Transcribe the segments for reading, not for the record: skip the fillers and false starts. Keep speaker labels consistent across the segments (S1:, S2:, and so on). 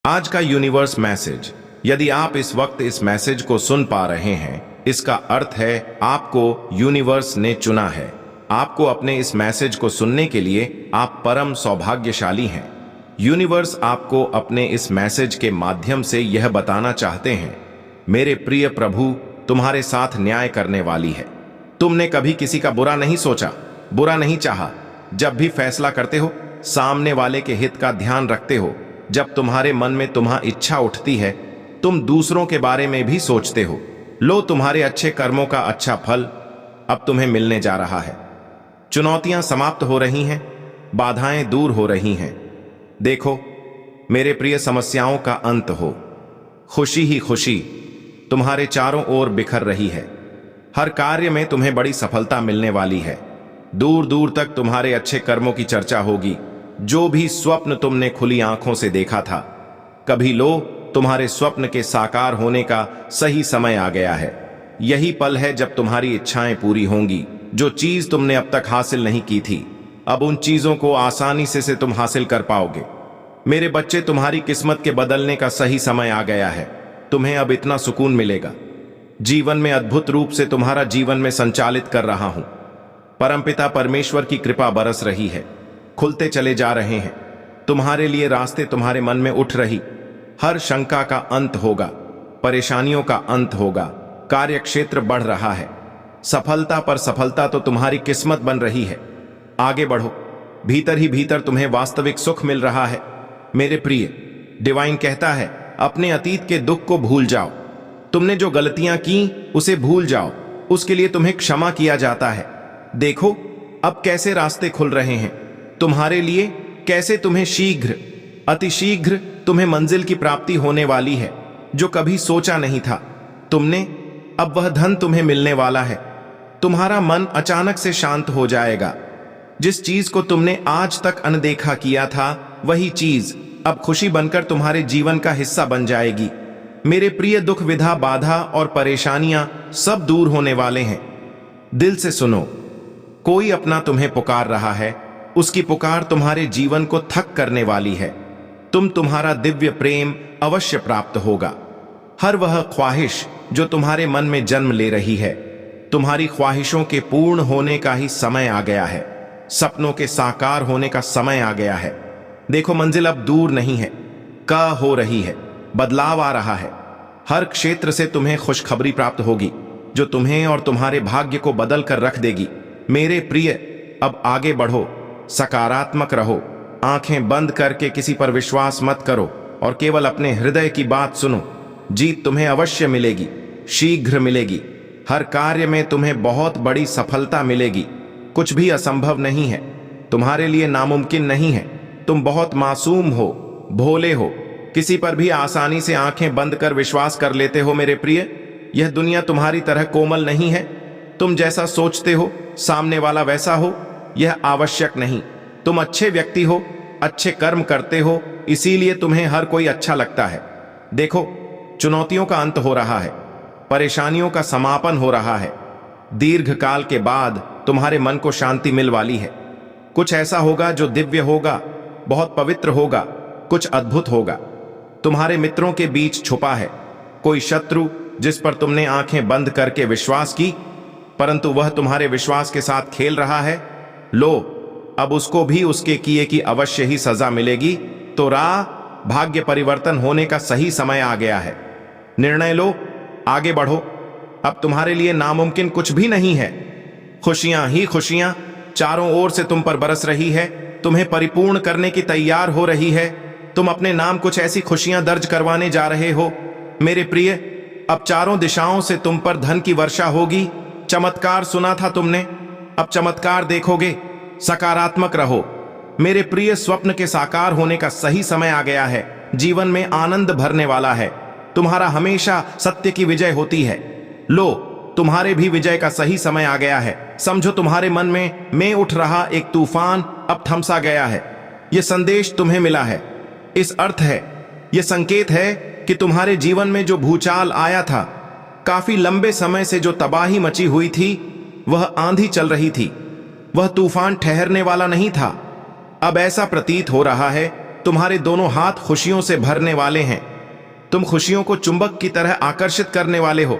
S1: आज का universe message, यदि आप इस वक्त इस मैसेज को सुन पा रहे हैं, इसका अर्थ है आपको यूनिवर्स ने चुना है। आपको अपने इस मैसेज को सुनने के लिए आप परम सौभाग्यशाली हैं। यूनिवर्स आपको अपने इस मैसेज के माध्यम से यह बताना चाहते हैं, मेरे प्रिय प्रभु तुम्हारे साथ न्याय करने वाली है। तुमने कभी किसी का बुरा नहीं सोचा, बुरा नहीं चाहा। जब भी फैसला करते हो, सामने वाले के हित का ध्यान रखते हो। जब तुम्हारे मन में तुम्हारी इच्छा उठती है, तुम दूसरों के बारे में भी सोचते हो। लो, तुम्हारे अच्छे कर्मों का अच्छा फल अब तुम्हें मिलने जा रहा है। चुनौतियां समाप्त हो रही हैं, बाधाएं दूर हो रही हैं। देखो मेरे प्रिय, समस्याओं का अंत हो। खुशी ही खुशी तुम्हारे चारों ओर बिखर रही है। हर कार्य में तुम्हें बड़ी सफलता मिलने वाली है। दूर दूर तक तुम्हारे अच्छे कर्मों की चर्चा होगी। जो भी स्वप्न तुमने खुली आंखों से देखा था, कभी लो, तुम्हारे स्वप्न के साकार होने का सही समय आ गया है। यही पल है जब तुम्हारी इच्छाएं पूरी होंगी। जो चीज तुमने अब तक हासिल नहीं की थी, अब उन चीजों को आसानी से तुम हासिल कर पाओगे। मेरे बच्चे, तुम्हारी किस्मत के बदलने का सही समय आ गया है। तुम्हें अब इतना सुकून मिलेगा। जीवन में अद्भुत रूप से तुम्हारा जीवन में संचालित कर रहा हूं। परमपिता परमेश्वर की कृपा बरस रही है। खुलते चले जा रहे हैं तुम्हारे लिए रास्ते। तुम्हारे मन में उठ रही हर शंका का अंत होगा, परेशानियों का अंत होगा। कार्य क्षेत्र बढ़ रहा है। सफलता पर सफलता तो तुम्हारी किस्मत बन रही है। आगे बढ़ो, भीतर ही भीतर तुम्हें वास्तविक सुख मिल रहा है। मेरे प्रिय, डिवाइन कहता है, अपने अतीत के दुख को भूल जाओ। तुमने जो गलतियां की उसे भूल जाओ। उसके लिए तुम्हें क्षमा किया जाता है। देखो अब कैसे रास्ते खुल रहे हैं तुम्हारे लिए, कैसे तुम्हें शीघ्र, अतिशीघ्र तुम्हें मंजिल की प्राप्ति होने वाली है जो कभी सोचा नहीं था तुमने। अब वह धन तुम्हें मिलने वाला है। तुम्हारा मन अचानक से शांत हो जाएगा। जिस चीज को तुमने आज तक अनदेखा किया था, वही चीज अब खुशी बनकर तुम्हारे जीवन का हिस्सा बन जाएगी। मेरे प्रिय, दुख, विधा, बाधा और परेशानियां सब दूर होने वाले हैं। दिल से सुनो, कोई अपना तुम्हें पुकार रहा है। उसकी पुकार तुम्हारे जीवन को थक करने वाली है। तुम्हारा दिव्य प्रेम अवश्य प्राप्त होगा। हर वह ख्वाहिश जो तुम्हारे मन में जन्म ले रही है, तुम्हारी ख्वाहिशों के पूर्ण होने का ही समय आ गया है। सपनों के साकार होने का समय आ गया है। देखो, मंजिल अब दूर नहीं है, का हो रही है। बदलाव आ रहा है। हर क्षेत्र से तुम्हें खुशखबरी प्राप्त होगी जो तुम्हें और तुम्हारे भाग्य को बदल कर रख देगी। मेरे प्रिय, अब आगे बढ़ो, सकारात्मक रहो। आंखें बंद करके किसी पर विश्वास मत करो और केवल अपने हृदय की बात सुनो। जीत तुम्हें अवश्य मिलेगी, शीघ्र मिलेगी। हर कार्य में तुम्हें बहुत बड़ी सफलता मिलेगी। कुछ भी असंभव नहीं है, तुम्हारे लिए नामुमकिन नहीं है। तुम बहुत मासूम हो, भोले हो, किसी पर भी आसानी से आंखें बंद कर विश्वास कर लेते हो। मेरे प्रिय, यह दुनिया तुम्हारी तरह कोमल नहीं है। तुम जैसा सोचते हो सामने वाला वैसा हो, यह आवश्यक नहीं। तुम अच्छे व्यक्ति हो, अच्छे कर्म करते हो, इसीलिए तुम्हें हर कोई अच्छा लगता है। देखो, चुनौतियों का अंत हो रहा है, परेशानियों का समापन हो रहा है। दीर्घ काल के बाद तुम्हारे मन को शांति मिल वाली है। कुछ ऐसा होगा जो दिव्य होगा, बहुत पवित्र होगा, कुछ अद्भुत होगा। तुम्हारे मित्रों के बीच छुपा है कोई शत्रु जिस पर तुमने आंखें बंद करके विश्वास की, परंतु वह तुम्हारे विश्वास के साथ खेल रहा है। लो, अब उसको भी उसके किए की अवश्य ही सजा मिलेगी। तो भाग्य परिवर्तन होने का सही समय आ गया है। निर्णय लो, आगे बढ़ो। अब तुम्हारे लिए नामुमकिन कुछ भी नहीं है। खुशियां ही खुशियां चारों ओर से तुम पर बरस रही है, तुम्हें परिपूर्ण करने की तैयार हो रही है। तुम अपने नाम कुछ ऐसी खुशियां दर्ज करवाने जा रहे हो। मेरे प्रिय, अब चारों दिशाओं से तुम पर धन की वर्षा होगी। चमत्कार सुना था तुमने, अब चमत्कार देखोगे। सकारात्मक रहो मेरे प्रिय, स्वप्न के साकार होने का सही समय आ गया है। जीवन में आनंद भरने वाला है। तुम्हारा हमेशा सत्य की विजय होती है। लो, तुम्हारे भी विजय का सही समय आ गया है। समझो, तुम्हारे मन में उठ रहा एक तूफान अब थमसा गया है। यह संदेश तुम्हें मिला है। इस अर्थ है, यह संकेत है कि तुम्हारे जीवन में जो भूचाल आया था, काफी लंबे समय से जो तबाही मची हुई थी, वह आंधी चल रही थी, वह तूफान ठहरने वाला नहीं था। अब ऐसा प्रतीत हो रहा है तुम्हारे दोनों हाथ खुशियों से भरने वाले हैं। तुम खुशियों को चुंबक की तरह आकर्षित करने वाले हो।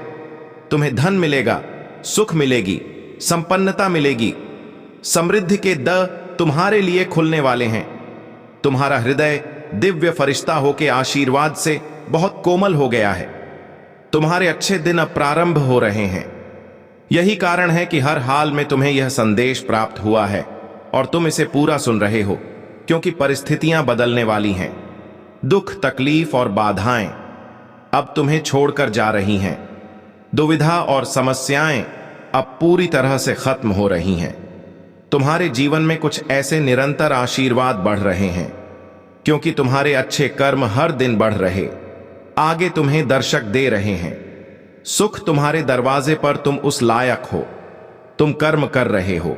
S1: तुम्हें धन मिलेगा, सुख मिलेगी, संपन्नता मिलेगी। समृद्धि के द तुम्हारे लिए खुलने वाले हैं। तुम्हारा हृदय दिव्य फरिश्ता होके आशीर्वाद से बहुत कोमल हो गया है। तुम्हारे अच्छे दिन अब प्रारंभ हो रहे हैं। यही कारण है कि हर हाल में तुम्हें यह संदेश प्राप्त हुआ है और तुम इसे पूरा सुन रहे हो, क्योंकि परिस्थितियां बदलने वाली हैं। दुख, तकलीफ और बाधाएं अब तुम्हें छोड़कर जा रही हैं। दुविधा और समस्याएं अब पूरी तरह से खत्म हो रही हैं। तुम्हारे जीवन में कुछ ऐसे निरंतर आशीर्वाद बढ़ रहे हैं, क्योंकि तुम्हारे अच्छे कर्म हर दिन बढ़ रहे आगे तुम्हें दर्शक दे रहे हैं। सुख तुम्हारे दरवाजे पर, तुम उस लायक हो। तुम कर्म कर रहे हो,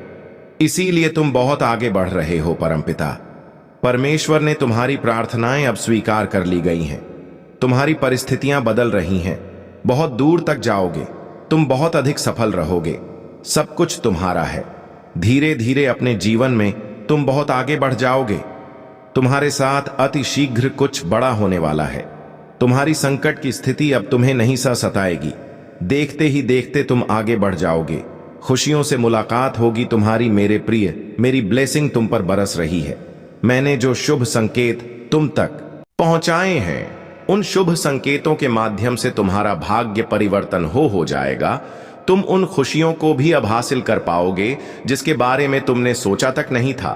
S1: इसीलिए तुम बहुत आगे बढ़ रहे हो। परमपिता परमेश्वर ने तुम्हारी प्रार्थनाएं अब स्वीकार कर ली गई हैं। तुम्हारी परिस्थितियां बदल रही हैं। बहुत दूर तक जाओगे, तुम बहुत अधिक सफल रहोगे। सब कुछ तुम्हारा है। धीरे धीरे अपने जीवन में तुम बहुत आगे बढ़ जाओगे। तुम्हारे साथ अति शीघ्र कुछ बड़ा होने वाला है। तुम्हारी संकट की स्थिति अब तुम्हें नहीं सताएगी। देखते ही देखते तुम आगे बढ़ जाओगे। खुशियों से मुलाकात होगी तुम्हारी। मेरे प्रिय, मेरी ब्लेसिंग तुम पर बरस रही है। मैंने जो शुभ संकेत तुम तक पहुंचाए हैं, उन शुभ संकेतों के माध्यम से तुम्हारा भाग्य परिवर्तन हो जाएगा। तुम उन खुशियों को भी अब हासिल कर पाओगे जिसके बारे में तुमने सोचा तक नहीं था।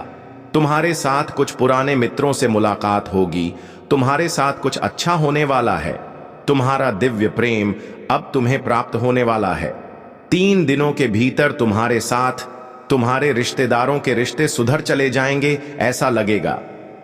S1: तुम्हारे साथ कुछ पुराने मित्रों से मुलाकात होगी। तुम्हारे साथ कुछ अच्छा होने वाला है। तुम्हारा दिव्य प्रेम अब तुम्हें प्राप्त होने वाला है। 3 दिनों के भीतर तुम्हारे साथ तुम्हारे रिश्तेदारों के रिश्ते सुधर चले जाएंगे। ऐसा लगेगा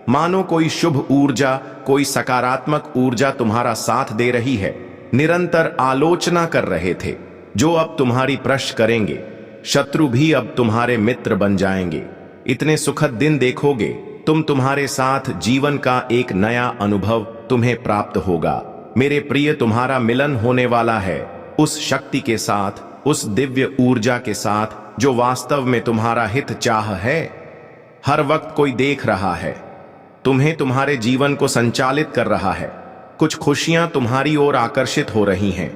S1: मानो कोई शुभ ऊर्जा, कोई सकारात्मक ऊर्जा तुम्हारा साथ दे रही है। निरंतर आलोचना कर रहे थे, जो अब तुम्हारी प्रश्न करेंगे। शत्रु भी अब तुम्हारे मित्र बन जाएंगे। इतने सुखद दिन देखोगे तुम। तुम्हारे साथ जीवन का एक नया अनुभव तुम्हें प्राप्त होगा। मेरे प्रिय, तुम्हारा मिलन होने वाला है उस शक्ति के साथ, उस दिव्य ऊर्जा के साथ जो वास्तव में तुम्हारा हित चाह है। हर वक्त कोई देख रहा है तुम्हें, तुम्हारे जीवन को संचालित कर रहा है। कुछ खुशियां तुम्हारी ओर आकर्षित हो रही हैं।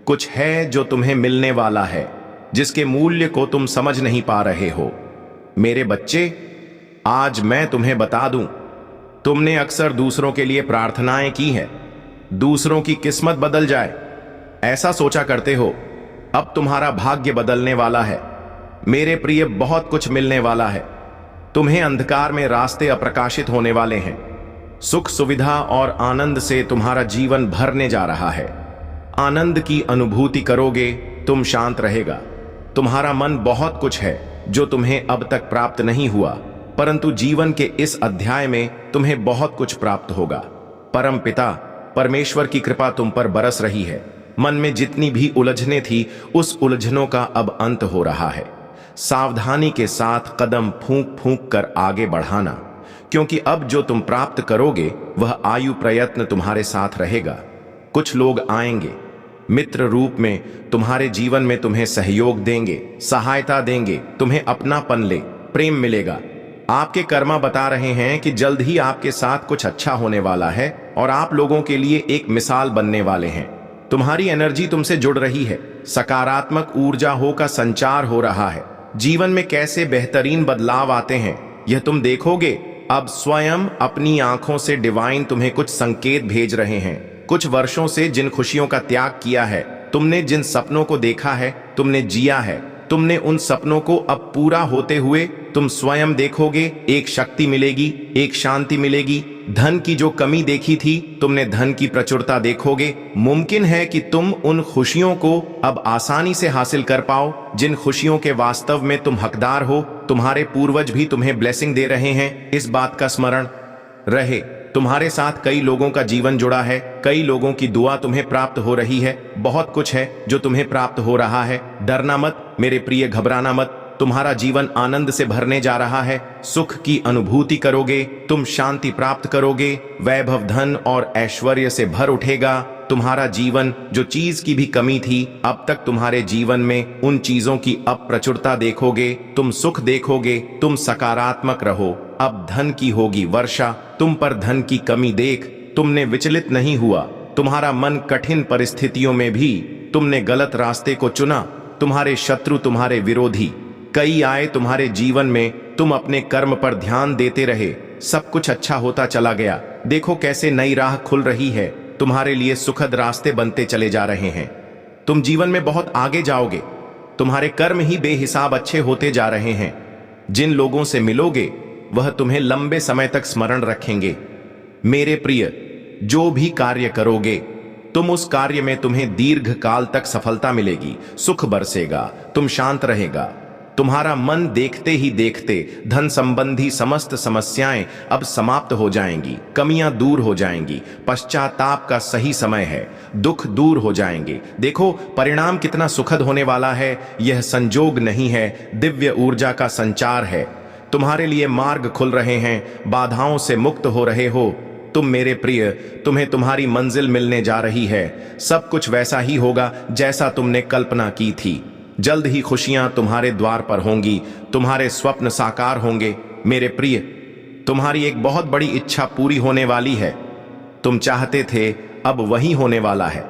S1: कुछ है जो तुम्हें मिलने वाला है, जिसके मूल्य को तुम समझ नहीं पा रहे हो। मेरे बच्चे, आज मैं तुम्हें बता दूं, तुमने अक्सर दूसरों के लिए प्रार्थनाएं की हैं, दूसरों की किस्मत बदल जाए, ऐसा सोचा करते हो। अब तुम्हारा भाग्य बदलने वाला है। मेरे प्रिय, बहुत कुछ मिलने वाला है। तुम्हें अंधकार में रास्ते अप्रकाशित होने वाले हैं। सुख, सुविधा और आनंद से तुम्हारा जीवन भरने जा रहा है। आनंद की अनुभूति करोगे, तुम शांत रहेगा। तुम्हारा मन बहुत कुछ है जो तुम्हें अब तक प्राप्त नहीं हुआ, परंतु जीवन के इस अध्याय में तुम्हें बहुत कुछ प्राप्त होगा। परम पिता परमेश्वर की कृपा तुम पर बरस रही है। मन में जितनी भी उलझने थी, उस उलझनों का अब अंत हो रहा है। सावधानी के साथ कदम फूंक फूंक कर आगे बढ़ाना, क्योंकि अब जो तुम प्राप्त करोगे वह आयु प्रयत्न तुम्हारे साथ रहेगा। कुछ लोग आएंगे मित्र रूप में, तुम्हारे जीवन में तुम्हें सहयोग देंगे, सहायता देंगे, तुम्हें अपनापन ले, प्रेम मिलेगा। आपके कर्मा बता रहे हैं कि जल्द ही आपके साथ कुछ अच्छा होने वाला है और आप लोगों के लिए एक मिसाल बनने वाले हैं। तुम्हारी एनर्जी तुमसे जुड़ रही है। सकारात्मक ऊर्जा का संचार हो रहा है। जीवन में कैसे बेहतरीन बदलाव आते हैं यह तुम देखोगे। अब स्वयं अपनी आंखों से डिवाइन तुम्हें कुछ संकेत भेज रहे हैं। कुछ वर्षों से जिन खुशियों का त्याग किया है, तुमने जिन सपनों को देखा है, तुमने जिया है, तुमने उन सपनों को अब पूरा होते हुए तुम स्वयं देखोगे। एक शक्ति मिलेगी, एक शांति मिलेगी। धन की जो कमी देखी थी, तुमने धन की प्रचुरता देखोगे। मुमकिन है कि तुम उन खुशियों को अब आसानी से हासिल कर पाओ जिन खुशियों के वास्तव में तुम हकदार हो। तुम्हारे पूर्वज भी तुम्हें ब्लेसिंग दे रहे हैं। इस बात का स्मरण रहे, तुम्हारे साथ कई लोगों का जीवन जुड़ा है। कई लोगों की दुआ तुम्हें प्राप्त हो रही है। बहुत कुछ है जो तुम्हें प्राप्त हो रहा है। डरना मत मेरे प्रिय, घबराना मत। तुम्हारा जीवन आनंद से भरने जा रहा है। सुख की अनुभूति करोगे, तुम शांति प्राप्त करोगे। वैभव, धन और ऐश्वर्य से भर उठेगा। तुम्हारा जीवन जो चीज की भी कमी थी, अब तक तुम्हारे जीवन में उन चीजों की अब प्रचुरता देखोगे। तुम सुख देखोगे। तुम सकारात्मक रहो। अब धन की होगी वर्षा। तुम पर धन की कमी देख तुमने विचलित नहीं हुआ। तुम्हारा मन कठिन परिस्थितियों में भी तुमने गलत रास्ते को चुना। तुम्हारे शत्रु, तुम्हारे विरोधी कई आए तुम्हारे जीवन में, तुम अपने कर्म पर ध्यान देते रहे, सब कुछ अच्छा होता चला गया। देखो कैसे नई राह खुल रही है, तुम्हारे लिए सुखद रास्ते बनते चले जा रहे हैं। तुम जीवन में बहुत आगे जाओगे। तुम्हारे कर्म ही बेहिसाब अच्छे होते जा रहे हैं। जिन लोगों से मिलोगे वह तुम्हें लंबे समय तक स्मरण रखेंगे। मेरे प्रिय, जो भी कार्य करोगे तुम उस कार्य में तुम्हें दीर्घ काल तक सफलता मिलेगी, सुख बरसेगा, तुम शांत रहेगा। तुम्हारा मन देखते ही देखते धन संबंधी समस्त समस्याएं अब समाप्त हो जाएंगी, कमियां दूर हो जाएंगी। पश्चाताप का सही समय है, दुख दूर हो जाएंगे। देखो परिणाम कितना सुखद होने वाला है। यह संजोग नहीं है, दिव्य ऊर्जा का संचार है। तुम्हारे लिए मार्ग खुल रहे हैं, बाधाओं से मुक्त हो रहे हो। तुम मेरे प्रिय, तुम्हें तुम्हारी मंजिल मिलने जा रही है। सब कुछ वैसा ही होगा जैसा तुमने कल्पना की थी। जल्द ही खुशियां तुम्हारे द्वार पर होंगी, तुम्हारे स्वप्न साकार होंगे। मेरे प्रिय, तुम्हारी एक बहुत बड़ी इच्छा पूरी होने वाली है। तुम चाहते थे, अब वही होने वाला है।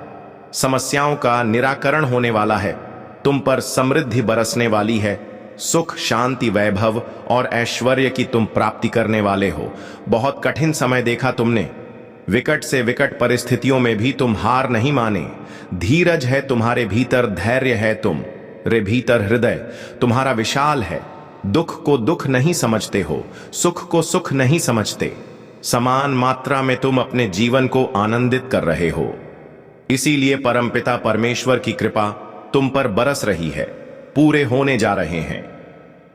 S1: समस्याओं का निराकरण होने वाला है। तुम पर समृद्धि बरसने वाली है। सुख, शांति, वैभव और ऐश्वर्य की तुम प्राप्ति करने वाले हो। बहुत कठिन समय देखा तुमने। विकट से विकट परिस्थितियों में भी तुम हार नहीं माने। धीरज है तुम्हारे भीतर, धैर्य है तुम रे भीतर। हृदय तुम्हारा विशाल है। दुख को दुख नहीं समझते हो, सुख को सुख नहीं समझते। समान मात्रा में तुम अपने जीवन को आनंदित कर रहे हो। इसीलिए परमपिता परमेश्वर की कृपा तुम पर बरस रही है, पूरे होने जा रहे हैं।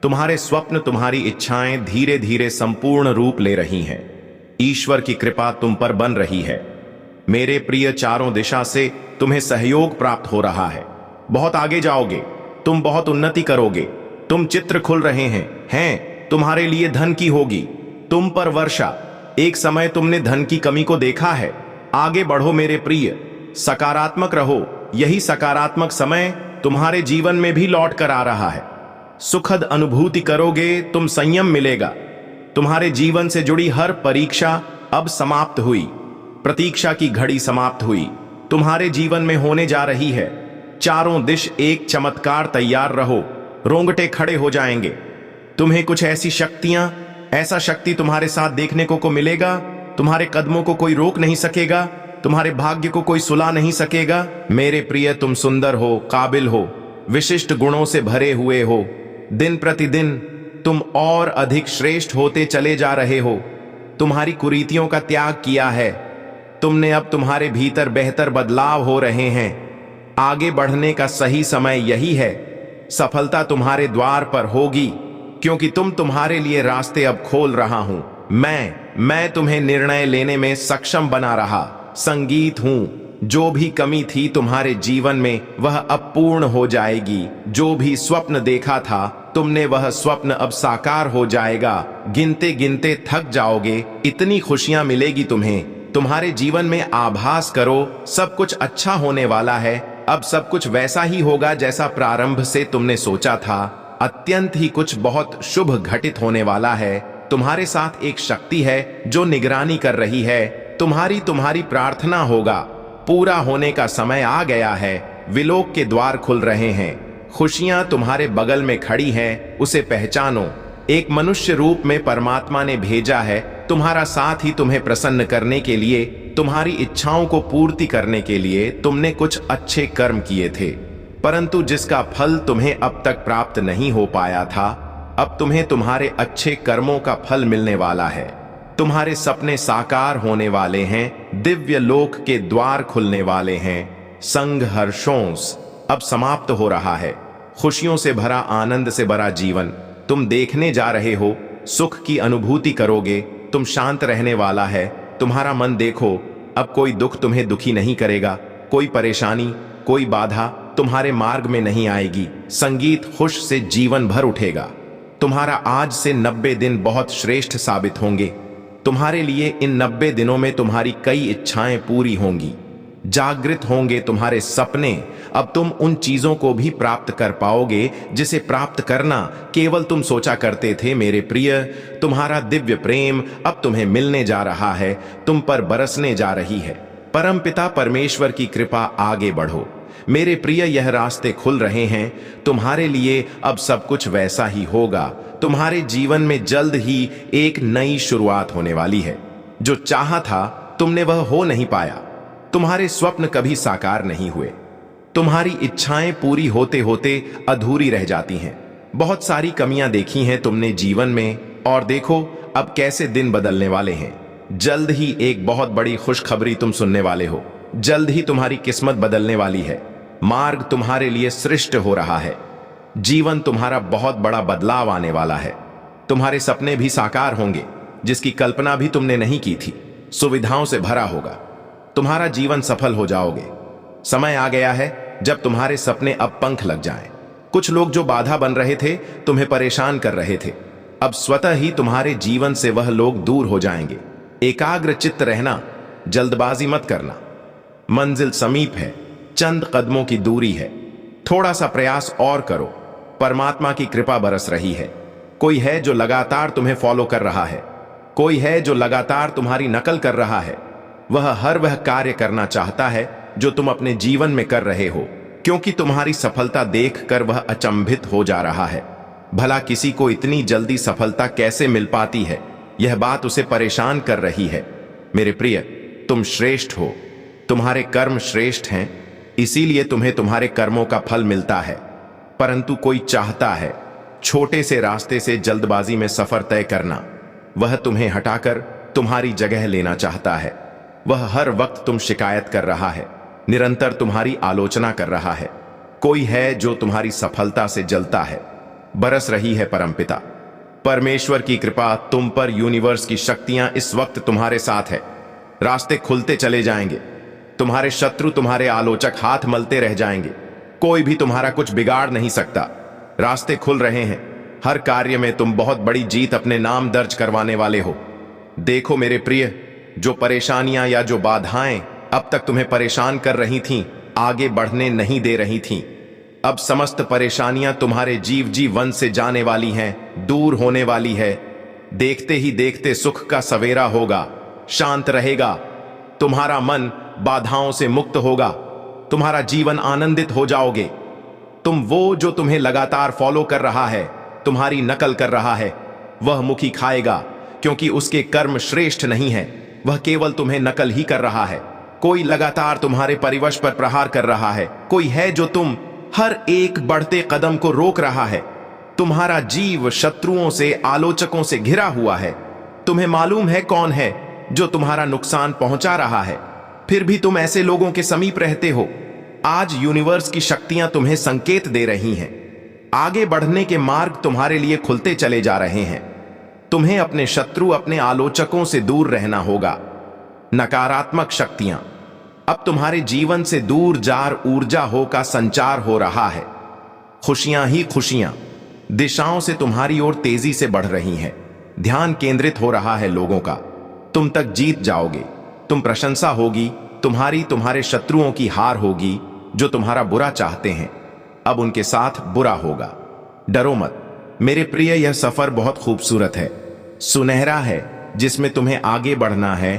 S1: तुम्हारे स्वप्न, तुम्हारी इच्छाएं धीरे धीरे संपूर्ण रूप ले रही हैं। ईश्वर की कृपा तुम पर बन रही है। मेरे प्रिय, चारों दिशा से तुम्हें सहयोग प्राप्त हो रहा है। बहुत आगे जाओगे, तुम बहुत उन्नति करोगे। तुम चित्र खुल रहे हैं। तुम्हारे लिए धन की होगी, तुम पर वर्षा। एक समय तुमने धन की कमी को देखा है। आगे बढ़ो मेरे प्रिय, सकारात्मक रहो। यही सकारात्मक समय तुम्हारे जीवन में भी लौट कर आ रहा है। सुखद अनुभूति करोगे, तुम संयम मिलेगा। तुम्हारे जीवन से जुड़ी हर परीक्षा अब समाप्त हुई। प्रतीक्षा की घड़ी समाप्त हुई। तुम्हारे जीवन में होने जा रही है। चारों दिश एक चमत्कार, तैयार रहो। रोंगटे खड़े हो जाएंगे। तुम्हें कुछ ऐसी शक्तियां, ऐसा शक्ति तुम्हारे साथ देखने को मिलेगा। तुम्हारे कदमों को कोई रोक नहीं सकेगा, तुम्हारे भाग्य को कोई सुला नहीं सकेगा। मेरे प्रिय, तुम सुंदर हो, काबिल हो, विशिष्ट गुणों से भरे हुए हो। दिन प्रतिदिन तुम और अधिक श्रेष्ठ होते चले जा रहे हो। तुम्हारी कुरीतियों का त्याग किया है तुमने। अब तुम्हारे भीतर बेहतर बदलाव हो रहे हैं। आगे बढ़ने का सही समय यही है। सफलता तुम्हारे द्वार पर होगी, क्योंकि तुम्हारे लिए रास्ते अब खोल रहा हूं। मैं तुम्हें निर्णय लेने में सक्षम बना रहा संगीत हूं। जो भी कमी थी तुम्हारे जीवन में, वह अब पूर्ण हो जाएगी। जो भी स्वप्न देखा था तुमने, वह स्वप्न अब साकार हो जाएगा। गिनते गिनते थक जाओगे, इतनी खुशियां मिलेगी तुम्हें। तुम्हारे जीवन में आभास करो, सब कुछ अच्छा होने वाला है। अब सब कुछ वैसा ही होगा जैसा प्रारंभ से तुमने सोचा था। अत्यंत ही कुछ बहुत शुभ घटित होने वाला है। तुम्हारे साथ एक शक्ति है जो निगरानी कर रही है। तुम्हारी प्रार्थना होगा। पूरा होने का समय आ गया है। विलोक के द्वार खुल रहे हैं। खुशियां तुम्हारे बगल में खड़ी हैं, उसे पहचानो। एक मनुष्य रूप में परमात्मा ने भेजा है तुम्हारा साथ ही तुम्हें प्रसन्न करने के लिए, तुम्हारी इच्छाओं को पूर्ति करने के लिए। तुमने कुछ अच्छे कर्म किए थे, परंतु जिसका फल तुम्हें अब तक प्राप्त नहीं हो पाया था, अब तुम्हें तुम्हारे अच्छे कर्मों का फल मिलने वाला है। तुम्हारे सपने साकार होने वाले हैं। दिव्य लोक के द्वार खुलने वाले हैं। संघर्षों अब समाप्त हो रहा है। खुशियों से भरा, आनंद से भरा जीवन तुम देखने जा रहे हो। सुख की अनुभूति करोगे। तुम शांत रहने वाला है तुम्हारा मन। देखो, अब कोई दुख तुम्हें दुखी नहीं करेगा। कोई परेशानी, कोई बाधा तुम्हारे मार्ग में नहीं आएगी। संगीत खुश से जीवन भर उठेगा। तुम्हारा आज से 90 दिन बहुत श्रेष्ठ साबित होंगे। तुम्हारे लिए इन 90 दिनों में तुम्हारी कई इच्छाएं पूरी होंगी। जागृत होंगे तुम्हारे सपने। अब तुम उन चीजों को भी प्राप्त कर पाओगे जिसे प्राप्त करना केवल तुम सोचा करते थे। मेरे प्रिय, तुम्हारा दिव्य प्रेम अब तुम्हें मिलने जा रहा है, तुम पर बरसने जा रही है। परमपिता परमेश्वर की कृपा, आगे बढ़ो मेरे प्रिय, यह रास्ते खुल रहे हैं तुम्हारे लिए। अब सब कुछ वैसा ही होगा। तुम्हारे जीवन में जल्द ही एक नई शुरुआत होने वाली है। जो चाहा था तुमने वह हो नहीं पाया। तुम्हारे स्वप्न कभी साकार नहीं हुए। तुम्हारी इच्छाएं पूरी होते होते अधूरी रह जाती हैं। बहुत सारी कमियां देखी हैं तुमने जीवन में, और देखो अब कैसे दिन बदलने वाले हैं। जल्द ही एक बहुत बड़ी खुशखबरी तुम सुनने वाले हो। जल्द ही तुम्हारी किस्मत बदलने वाली है। मार्ग तुम्हारे लिए सृष्ट हो रहा है। जीवन तुम्हारा बहुत बड़ा बदलाव आने वाला है। तुम्हारे सपने भी साकार होंगे जिसकी कल्पना भी तुमने नहीं की थी। सुविधाओं से भरा होगा। तुम्हारा जीवन सफल हो जाओगे। समय आ गया है जब तुम्हारे सपने अब पंख लग जाएं। कुछ लोग जो बाधा बन रहे थे, तुम्हें परेशान कर रहे थे, अब स्वतः ही तुम्हारे जीवन से वह लोग दूर हो जाएंगे। एकाग्र चित्त रहना, जल्दबाजी मत करना। मंजिल समीप है, चंद कदमों की दूरी है। थोड़ा सा प्रयास और करो। परमात्मा की कृपा बरस रही है। कोई है जो लगातार तुम्हें फॉलो कर रहा है। कोई है जो लगातार तुम्हारी नकल कर रहा है। वह कार्य करना चाहता है जो तुम अपने जीवन में कर रहे हो, क्योंकि तुम्हारी सफलता देखकर वह अचंभित हो जा रहा है। भला किसी को इतनी जल्दी सफलता कैसे मिल पाती है, यह बात उसे परेशान कर रही है। मेरे प्रिय, तुम श्रेष्ठ हो। तुम्हारे कर्म श्रेष्ठ हैं, इसीलिए तुम्हें तुम्हारे कर्मों का फल मिलता है। परंतु कोई चाहता है छोटे से रास्ते से जल्दबाजी में सफर तय करना। वह तुम्हें हटाकर तुम्हारी जगह लेना चाहता है। वह हर वक्त तुम शिकायत कर रहा है, निरंतर तुम्हारी आलोचना कर रहा है। कोई है जो तुम्हारी सफलता से जलता है। बरस रही है परमपिता परमेश्वर की कृपा तुम पर। यूनिवर्स की शक्तियां इस वक्त तुम्हारे साथ है। रास्ते खुलते चले जाएंगे। तुम्हारे शत्रु, तुम्हारे आलोचक हाथ मलते रह जाएंगे। कोई भी तुम्हारा कुछ बिगाड़ नहीं सकता। रास्ते खुल रहे हैं। हर कार्य में तुम बहुत बड़ी जीत अपने नाम दर्ज करवाने वाले हो। देखो मेरे प्रिय, जो परेशानियां या जो बाधाएं अब तक तुम्हें परेशान कर रही थीं, आगे बढ़ने नहीं दे रही थीं, अब समस्त परेशानियां तुम्हारे जीवन से जाने वाली हैं, दूर होने वाली है। देखते ही देखते सुख का सवेरा होगा, शांत रहेगा। तुम्हारा मन बाधाओं से मुक्त होगा। तुम्हारा जीवन आनंदित हो जाओगे। तुम वो जो तुम्हें लगातार फॉलो कर रहा है, तुम्हारी नकल कर रहा है, वह मुखी खाएगा, क्योंकि उसके कर्म श्रेष्ठ नहीं है। वह केवल तुम्हें नकल ही कर रहा है। कोई लगातार तुम्हारे परिवश पर प्रहार कर रहा है। कोई है जो तुम हर एक बढ़ते कदम को रोक रहा है। तुम्हारा जीव शत्रुओं से, आलोचकों से घिरा हुआ है। तुम्हें मालूम है कौन है जो तुम्हारा नुकसान पहुंचा रहा है, फिर भी तुम ऐसे लोगों के समीप रहते हो। आज यूनिवर्स की शक्तियां तुम्हें संकेत दे रही हैं। आगे बढ़ने के मार्ग तुम्हारे लिए खुलते चले जा रहे हैं। तुम्हें अपने शत्रु, अपने आलोचकों से दूर रहना होगा। नकारात्मक शक्तियां अब तुम्हारे जीवन से दूर जार ऊर्जा हो का संचार हो रहा है। खुशियां ही खुशियां दिशाओं से तुम्हारी ओर तेजी से बढ़ रही हैं। ध्यान केंद्रित हो रहा है लोगों का। तुम तक जीत जाओगे। तुम प्रशंसा होगी तुम्हारी। तुम्हारे शत्रुओं की हार होगी जो तुम्हारा बुरा चाहते हैं। अब उनके साथ बुरा होगा। डरो मत मेरे प्रिय, यह सफर बहुत खूबसूरत है, सुनहरा है, जिसमें तुम्हें आगे बढ़ना है।